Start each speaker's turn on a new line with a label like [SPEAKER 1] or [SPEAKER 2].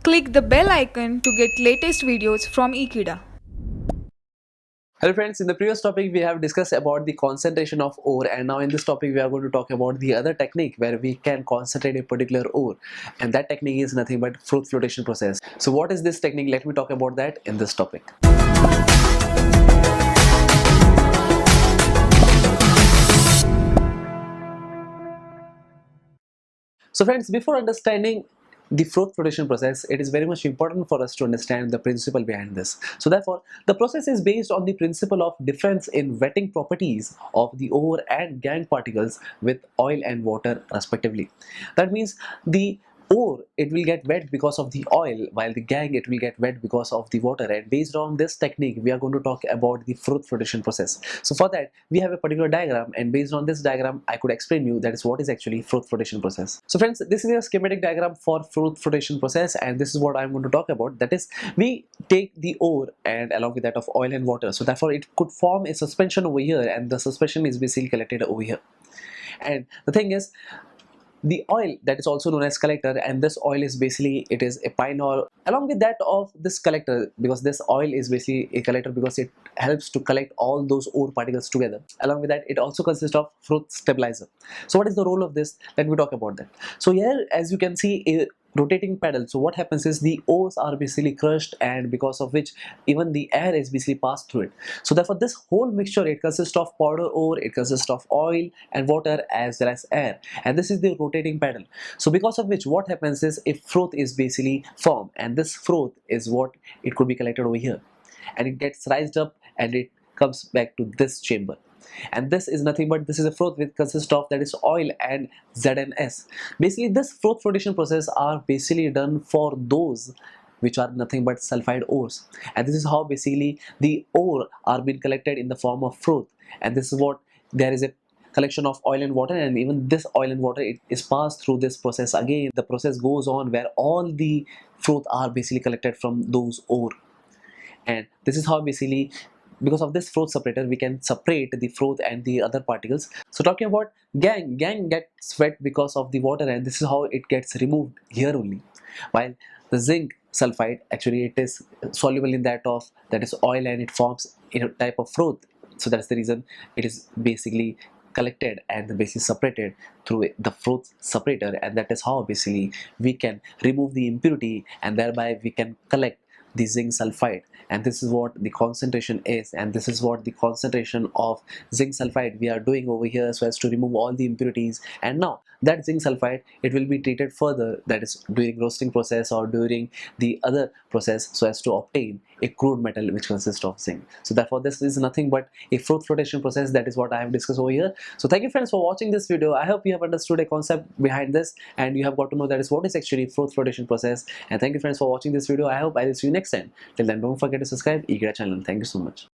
[SPEAKER 1] Click the bell icon to get latest videos from Ekeeda.
[SPEAKER 2] Hello friends, in the previous topic we have discussed about the concentration of ore, and now in this topic we are going to talk about the other technique where we can concentrate a particular ore, and that technique is nothing but Froth flotation process. So what is this technique? Let me talk about that in this topic. So friends, before understanding the Froth flotation process, it is very much important for us to understand the principle behind this. So therefore, the process is based on the principle of difference in wetting properties of the ore and gangue particles with oil and water respectively. That means the ore, it will get wet because of the oil, while the gangue, it will get wet because of the water. And based on this technique, we are going to talk about the Froth flotation process. So for that, we have a particular diagram, and based on this diagram, I could explain you that is what is actually Froth flotation process. So friends, this is a schematic diagram for Froth flotation process, and this is what I'm going to talk about. That is, we take the ore and along with that of oil and water. So therefore, it could form a suspension over here, and the suspension is basically collected over here. And the thing is, the oil, that is also known as collector, and this oil is basically, it is a pine oil along with that of this collector, because this oil is basically a collector because it helps to collect all those ore particles together. Along with that, it also consists of Froth stabilizer. So what is the role of this? Let me talk about that. So here, as you can see, a rotating pedal. So what happens is the ores are basically crushed, and because of which even the air is basically passed through it. So therefore, this whole mixture, it consists of powder ore, it consists of oil and water as well as air, and this is the rotating pedal. So because of which, what happens is a froth is basically formed, and this froth is what it could be collected over here, and it gets raised up and it comes back to this chamber. And this is nothing but, this is a froth which consists of, that is, oil and ZNS. Basically, this Froth flotation process are basically done for those which are nothing but sulfide ores, and this is how basically the ore are being collected in the form of froth. And this is what, there is a collection of oil and water, and even this oil and water, it is passed through this process again. The process goes on where all the froth are basically collected from those ore, and this is how basically, because of this froth separator, we can separate the froth and the other particles. So talking about gangue gets wet because of the water, and this is how it gets removed here only. While the zinc sulfide, actually it is soluble in that of, that is, oil, and it forms a type of froth. So that's the reason it is basically collected and basically separated through the froth separator, and that is how basically we can remove the impurity, and thereby we can collect the zinc sulfide. And this is what the concentration is, and this is what the concentration of zinc sulfide we are doing over here, so as to remove all the impurities. And now that zinc sulfide, it will be treated further, that is during roasting process or during the other process, so as to obtain a crude metal which consists of zinc. So therefore, this is nothing but a Froth flotation process. That is what I have discussed over here. So thank you friends for watching this video. I hope you have understood a concept behind this, and you have got to know that is what is actually Froth flotation process. And thank you friends for watching this video. I hope I will see you next time. Till then, don't forget to subscribe Ekeeda channel. Thank you so much.